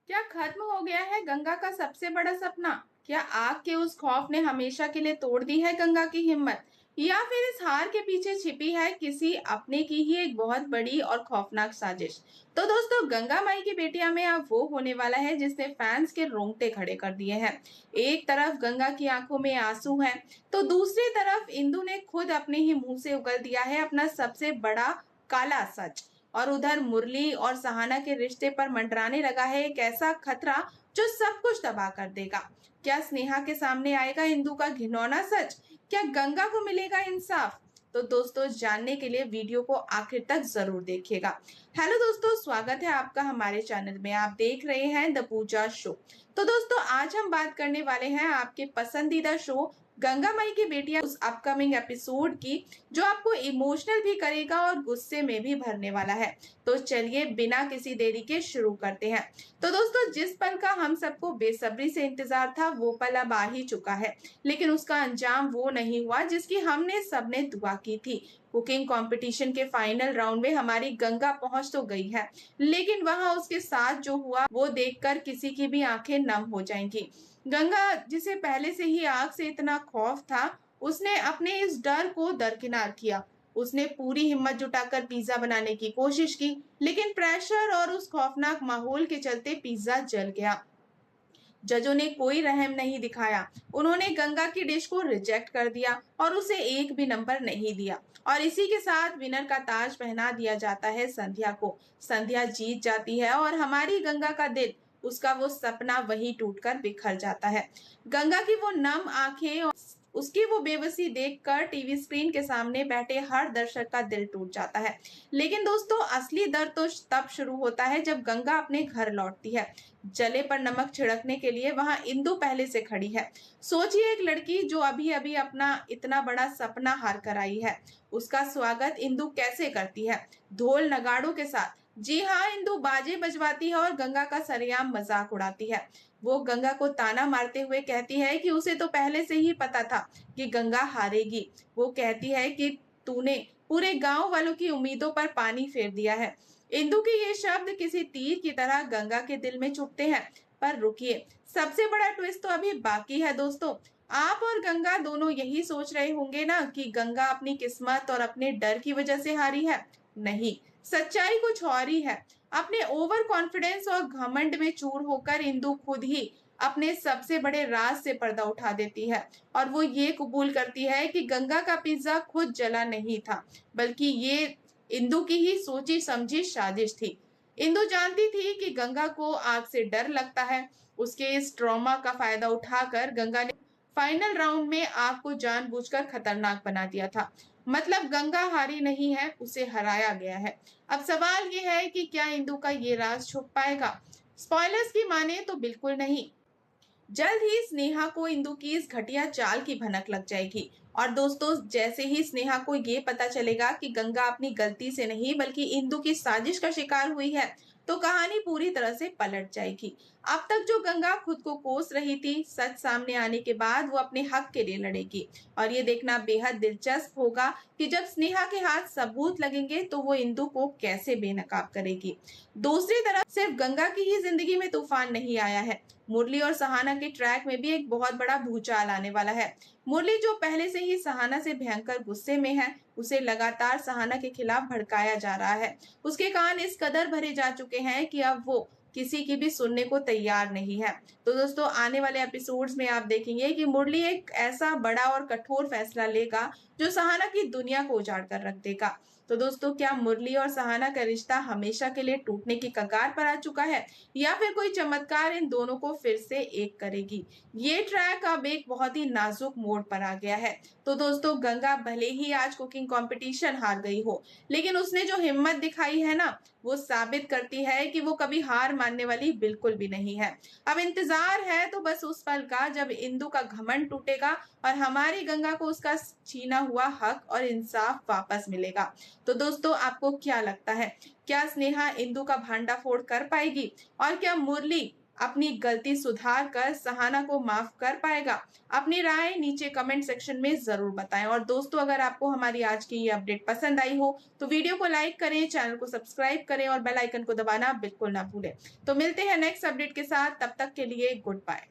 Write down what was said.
क्या खत्म हो गया है गंगा का सबसे बड़ा सपना? क्या आग के उस खौफ ने हमेशा के लिए तोड़ दी है गंगा की हिम्मत? या फिर इस हार के पीछे छिपी है किसी अपने की ही एक बहुत बड़ी और खौफनाक साजिश? तो दोस्तों, गंगा माई की बेटियां में अब वो होने वाला है जिसने फैंस के रोंगटे खड़े कर दिए हैं। एक तरफ गंगा की आंखों में आंसू हैं, तो दूसरी तरफ इंदु ने खुद अपने ही मुंह से उगल दिया है अपना सबसे बड़ा काला सच। और उधर मुरली और सहाना के रिश्ते पर मंडराने लगा है एक ऐसा खतरा जो सब कुछ तबाह कर देगा। क्या स्नेहा के सामने आएगा इंदु का घिनौना सच? क्या गंगा को मिलेगा इंसाफ? तो दोस्तों, जानने के लिए वीडियो को आखिर तक जरूर देखिएगा। हेलो दोस्तों, स्वागत है आपका हमारे चैनल में। आप देख रहे हैं द पूजा शो। तो दोस्तों, आज हम बात करने वाले हैं आपके पसंदीदा शो गंगा माई की बेटियां उस अपकमिंग एपिसोड की, जो आपको इमोशनल भी करेगा और गुस्से में भी भरने वाला है। तो चलिए बिना किसी देरी के शुरू करते हैं। तो दोस्तों, जिस पल का हम सबको बेसब्री से इंतजार था वो पल अब आ ही चुका है, लेकिन उसका अंजाम वो नहीं हुआ जिसकी हमने सबने दुआ की थी। कुकिंग कंपटीशन के फाइनल राउंड में हमारी गंगा पहुंच तो गई है, लेकिन वहां उसके साथ जो हुआ वो देखकर किसी की भी आंखें नम हो जाएंगी। गंगा, जिसे पहले से ही आग से इतना खौफ था, उसने अपने इस डर को दरकिनार किया। उसने पूरी हिम्मत जुटाकर पिज्जा बनाने की कोशिश की, लेकिन प्रेशर और उस खौफनाक माहौल के चलते पिज्जा जल गया। जजों ने कोई रहम नहीं दिखाया। उन्होंने गंगा की डिश को रिजेक्ट कर दिया और उसे एक भी नंबर नहीं दिया। और इसी के साथ विनर का ताज पहना दिया जाता है संध्या को। संध्या जीत जाती है और हमारी गंगा का दिल, उसका वो सपना वही टूटकर बिखर जाता है। गंगा की वो नम आंखें और उसकी वो बेबसी देखकर टीवी स्क्रीन के सामने बैठे हर दर्शक का दिल टूट जाता है। लेकिन दोस्तों, असली दर्द तो तब शुरू होता है जब गंगा अपने घर लौटती है। जले पर नमक छिड़कने के लिए वहां इंदु पहले से खड़ी है। सोचिए, एक लड़की जो अभी अभी अपना इतना बड़ा सपना हार कर आई है, उसका स्वागत इंदु कैसे करती है? ढोल नगाड़ों के साथ। जी हाँ, इंदु बाजे बजवाती है और गंगा का सरेआम मजाक उड़ाती है। वो गंगा को ताना मारते हुए कहती है कि उसे तो पहले से ही पता था कि गंगा हारेगी। वो कहती है कि तूने पूरे गांव वालों की उम्मीदों पर पानी फेर दिया है। इंदु के ये शब्द किसी तीर की तरह गंगा के दिल में चुभते हैं। पर रुकिए, सबसे बड़ा ट्विस्ट तो अभी बाकी है दोस्तों। आप और गंगा दोनों यही सोच रहे होंगे ना कि गंगा अपनी किस्मत और अपने डर की वजह से हारी है। नहीं, सच्चाई कुछ और ही है। अपने ओवर कॉन्फिडेंस और घमंड में चूर होकर इंदु खुद ही अपने सबसे बड़े राज से पर्दा उठा देती है। और वो ये कबूल करती है कि गंगा का पिज्जा खुद जला नहीं था, बल्कि ये इंदु की ही सोची समझी साजिश थी। इंदु जानती थी कि गंगा को आग से डर लगता है। उसके इस ट्रॉमा का फायदा उठाकर गंगा ने फाइनल राउंड में आग को जानबूझकर खतरनाक बना दिया था। मतलब गंगा हारी नहीं है, उसे हराया गया है। अब सवाल ये है कि क्या इंदु का ये राज छुप पाएगा? स्पॉयलर्स की माने तो बिल्कुल नहीं। जल्द ही स्नेहा को इंदु की इस घटिया चाल की भनक लग जाएगी। और दोस्तों, जैसे ही स्नेहा को ये पता चलेगा कि गंगा अपनी गलती से नहीं बल्कि इंदु की साजिश का शिकार हुई है, तो कहानी पूरी तरह से पलट जाएगी। अब तक जो गंगा खुद को कोस रही थी, सच सामने आने के बाद वो अपने हक के लिए लड़ेगी। और ये देखना बेहद दिलचस्प होगा कि जब स्नेहा के हाथ सबूत लगेंगे तो वो इंदु को कैसे बेनकाब करेगी। दूसरी तरफ सिर्फ गंगा की ही जिंदगी में तूफान नहीं आया है, मुरली और सहाना के ट्रैक में भी एक बहुत बड़ा भूचाल आने वाला है। मुरली, जो पहले से ही सहाना से भयंकर गुस्से में है, उसे लगातार सहाना के खिलाफ भड़काया जा रहा है। उसके कान इस कदर भरे जा चुके हैं कि अब वो किसी की भी सुनने को तैयार नहीं है। तो दोस्तों, आने वाले एपिसोड्स में आप देखेंगे कि मुरली एक ऐसा बड़ा और कठोर फैसला लेगा जो सहाना की दुनिया को उजाड़ कर रख देगा। तो दोस्तों, क्या मुरली और सहाना का रिश्ता हमेशा के लिए टूटने की कगार पर आ चुका है, या फिर कोई चमत्कार इन दोनों को फिर से एक करेगी? ये ट्रैक अब एक बहुत ही नाजुक मोड़ पर आ गया है। तो दोस्तों, गंगा भले ही आज कुकिंग कंपटीशन हार गई हो, लेकिन उसने जो हिम्मत दिखाई है ना, वो साबित करती है कि वो कभी हार मानने वाली बिल्कुल भी नहीं है। अब इंतजार है तो बस उस पल का जब इंदु का घमंड टूटेगा और हमारी गंगा को उसका छीना हुआ हक और इंसाफ वापस मिलेगा। तो दोस्तों, आपको क्या लगता है? क्या स्नेहा इंदु का भांडाफोड़ कर पाएगी? और क्या मुरली अपनी गलती सुधार कर सहाना को माफ कर पाएगा? अपनी राय नीचे कमेंट सेक्शन में जरूर बताएं। और दोस्तों, अगर आपको हमारी आज की ये अपडेट पसंद आई हो तो वीडियो को लाइक करें, चैनल को सब्सक्राइब करें और बेल आइकन को दबाना बिल्कुल ना भूलें। तो मिलते हैं नेक्स्ट अपडेट के साथ, तब तक के लिए गुड बाय।